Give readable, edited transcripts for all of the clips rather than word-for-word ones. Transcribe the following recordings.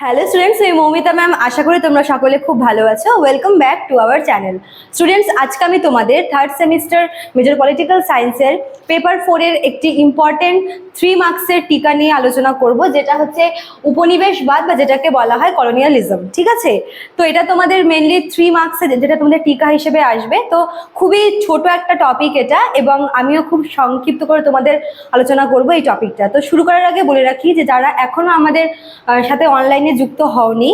Hello students, আমি Moumita ma'am. আশা করি তোমরা সকলে খুব ভালো আছো। Welcome back to our channel. Students, আজকে আমি তোমাদের থার্ড সেমিস্টার মেজর পলিটিক্যাল সায়েন্সের পেপার 4 এর একটি ইম্পর্টেন্ট 3 মার্কসের টিকা নিয়ে আলোচনা করব, যেটা হচ্ছে উপনিবেশবাদ বা যেটাকে বলা হয় কলোনিয়ালিজম। ঠিক আছে, তো এটা তোমাদের মেনলি 3 মার্কসের যেটা তোমাদের টিকা হিসেবে আসবে। তো খুবই ছোট একটা টপিক এটা, এবং আমিও খুব সংক্ষিপ্ত করে তোমাদের আলোচনা করব এই টপিকটা। তো শুরু করার আগে বলে রাখি যে যারা এখনো আমাদের সাথে অনলাইনে যুক্ত হওনি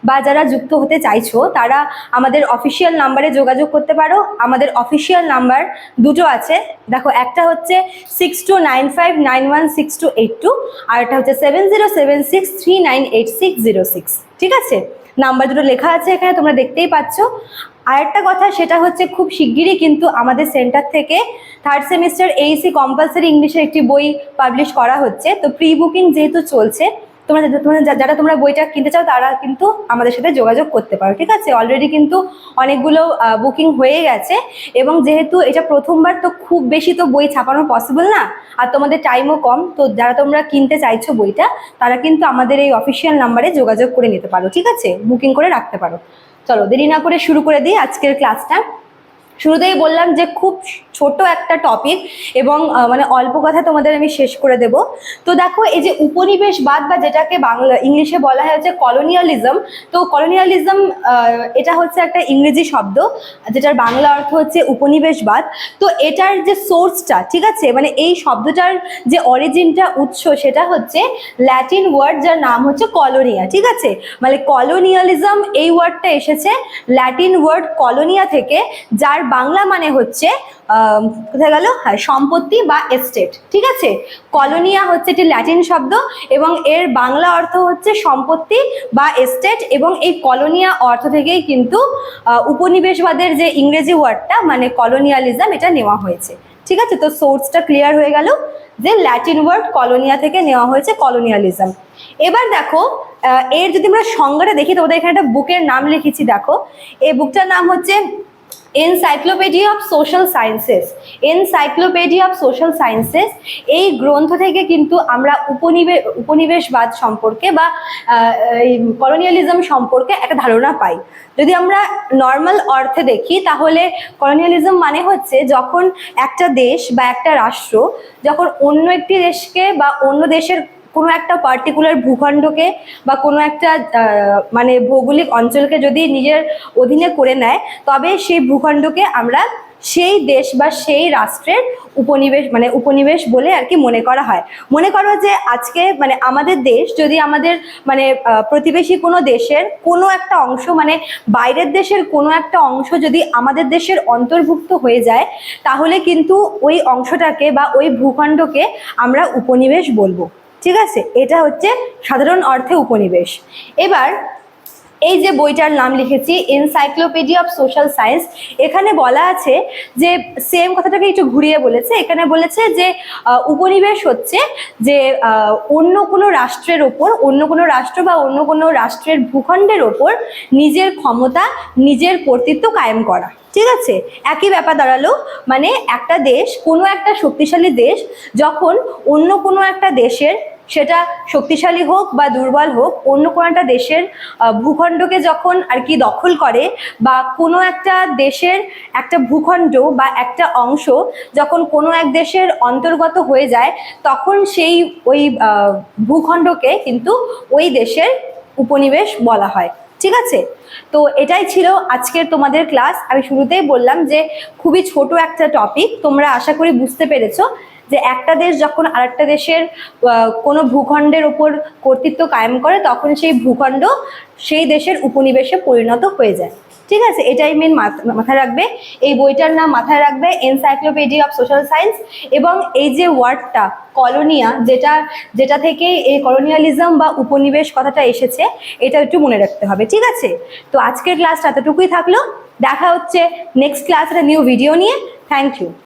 বা যারা যুক্ত হতে চাইছো, তারা আমাদের অফিসিয়াল নাম্বারে যোগাযোগ করতে পারো। আমাদের অফিসিয়াল নাম্বার দুটো আছে, দেখো, একটা হচ্ছে 6295916282, আর একটা হচ্ছে 7076398606। ঠিক আছে, নাম্বার দুটো লেখা আছে এখানে, তোমরা দেখতেই পাচ্ছ। আর একটা কথা, সেটা হচ্ছে খুব শিগগিরই কিন্তু আমাদের সেন্টার থেকে থার্ড সেমিস্টার এইসি কম্পালসারি ইংলিশের একটি বই পাবলিশ করা হচ্ছে। তো প্রি বুকিং যেহেতু চলছে, যারা তোমরা বইটা কিনতে চাও তারা কিন্তু আমাদের সাথে যোগাযোগ করতে পারো। ঠিক আছে, অলরেডি কিন্তু অনেকগুলো বুকিং হয়ে গেছে, এবং যেহেতু এটা প্রথমবার, তো খুব বেশি তো বই ছাপানো পসিবল না, আর তোমাদের টাইমও কম। তো যারা তোমরা কিনতে চাইছো বইটা, তারা কিন্তু আমাদের এই অফিসিয়াল নাম্বারে যোগাযোগ করে নিতে পারো। ঠিক আছে, বুকিং করে রাখতে পারো। চলো দেরি না করে শুরু করে দিই আজকের ক্লাসটা। শুরুতেই বললাম যে খুব ছোট একটা টপিক, এবং মানে অল্প কথা তোমাদের আমি শেষ করে দেব। তো দেখো, এই যে উপনিবেশবাদ বা যেটাকে বাংলা ইংলিশে বলা হয় হচ্ছে কলোনিয়ালিজম। তো কলোনিয়ালিজম এটা হচ্ছে একটা ইংরেজি শব্দ, যেটার বাংলা অর্থ হচ্ছে উপনিবেশবাদ। তো এটার যে সোর্সটা, ঠিক আছে, মানে এই শব্দটার যে অরিজিনটা, উৎস, সেটা হচ্ছে ল্যাটিন ওয়ার্ড, যার নাম হচ্ছে কলোনিয়া। ঠিক আছে, মানে কলোনিয়ালিজম এই ওয়ার্ডটা এসেছে ল্যাটিন ওয়ার্ড কলোনিয়া থেকে, যার বাংলা মানে হচ্ছে কোথায় গেল, হ্যাঁ, সম্পত্তি বা এস্টেট। ঠিক আছে, কলোনিয়া হচ্ছে একটি ল্যাটিন শব্দ, এবং এর বাংলা অর্থ হচ্ছে সম্পত্তি বা এস্টেট, এবং এই কলোনিয়া অর্থ থেকেই কিন্তু উপনিবেশবাদের যে ইংরেজি ওয়ার্ডটা মানে কলোনিয়ালিজম, এটা নেওয়া হয়েছে। ঠিক আছে, তো সোর্সটা ক্লিয়ার হয়ে গেল যে ল্যাটিন ওয়ার্ড কলোনিয়া থেকে নেওয়া হয়েছে কলোনিয়ালিজম। এবার দেখো, এর যদি আমরা সংজ্ঞাটা দেখি, তোমাদের এখানে একটা বুকের নাম লিখেছি, দেখো, এই বুকটার নাম হচ্ছে encyclopedia of social sciences. Encyclopedia of social sciences, এই গ্রন্থ থেকে কিন্তু আমরা উপনিবেশবাদ সম্পর্কে বা কলোনিয়ালিজম সম্পর্কে একটা ধারণা পাই। যদি আমরা নর্মাল অর্থে দেখি, তাহলে কলোনিয়ালিজম মানে হচ্ছে যখন একটা দেশ বা একটা রাষ্ট্র যখন অন্য একটি দেশকে বা অন্য দেশের কোনো একটা পার্টিকুলার ভূখণ্ডকে বা কোনো একটা মানে ভৌগোলিক অঞ্চলকে যদি নিজের অধীনে করে নেয়, তবে সেই ভূখণ্ডকে আমরা সেই দেশ বা সেই রাষ্ট্রের উপনিবেশ বলে আর কি মনে করা হয়। মনে করো যে আজকে মানে আমাদের দেশ যদি আমাদের মানে প্রতিবেশী কোনো দেশের কোনো একটা অংশ, মানে বাইরের দেশের কোনো একটা অংশ যদি আমাদের দেশের অন্তর্ভুক্ত হয়ে যায়, তাহলে কিন্তু ওই অংশটাকে বা ওই ভূখণ্ডকে আমরা উপনিবেশ বলবো। ঠিক আছে, এটা হচ্ছে সাধারণ অর্থে উপনিবেশ। এবার এই যে বইটার নাম লিখেছি এনসাইক্লোপিডিয়া অফ সোশ্যাল সায়েন্স, এখানে বলা আছে যে সেম কথাটাকে একটু ঘুরিয়ে বলেছে। এখানে বলেছে যে উপনিবেশ হচ্ছে যে অন্য কোনো রাষ্ট্রের ওপর, অন্য কোনো রাষ্ট্র বা অন্য কোনো রাষ্ট্রের ভূখণ্ডের ওপর নিজের ক্ষমতা, নিজের কর্তৃত্ব কায়েম করা। ঠিক আছে, একই ব্যাপার দাঁড়ালো। মানে একটা দেশ, কোনো একটা শক্তিশালী দেশ যখন অন্য কোনো একটা দেশের, সেটা শক্তিশালী হোক বা দুর্বল হোক, অন্য কোনো একটা দেশের ভূখণ্ডকে যখন আর কি দখল করে, বা কোনো একটা দেশের একটা ভূখণ্ড বা একটা অংশ যখন কোনো এক দেশের অন্তর্গত হয়ে যায়, তখন সেই ওই ভূখণ্ডকে কিন্তু ওই দেশের উপনিবেশ বলা হয়। ঠিক আছে, তো এটাই ছিল আজকের তোমাদের ক্লাস। আমি শুরুতেই বললাম যে খুবই ছোট একটা টপিক, তোমরা আশা করি বুঝতে পেরেছো যে একটা দেশ যখন আরেকটা দেশের কোনো ভূখণ্ডের ওপর কর্তৃত্ব কায়েম করে, তখন সেই ভূখণ্ড সেই দেশের উপনিবেশে পরিণত হয়ে যায়। ঠিক আছে, এটাই মেন মাথায় রাখবে। এই বইটার নাম মাথায় রাখবে এনসাইক্লোপিডিয়া অফ সোশ্যাল সায়েন্স, এবং এই যে ওয়ার্ডটা কলোনিয়া, যেটা থেকে এই কলোনিয়ালিজম বা উপনিবেশ কথাটা এসেছে, এটা একটু মনে রাখতে হবে। ঠিক আছে, তো আজকের ক্লাসটা এতটুকুই থাকলো। দেখা হচ্ছে নেক্সট ক্লাসে নিউ ভিডিও নিয়ে। Thank you.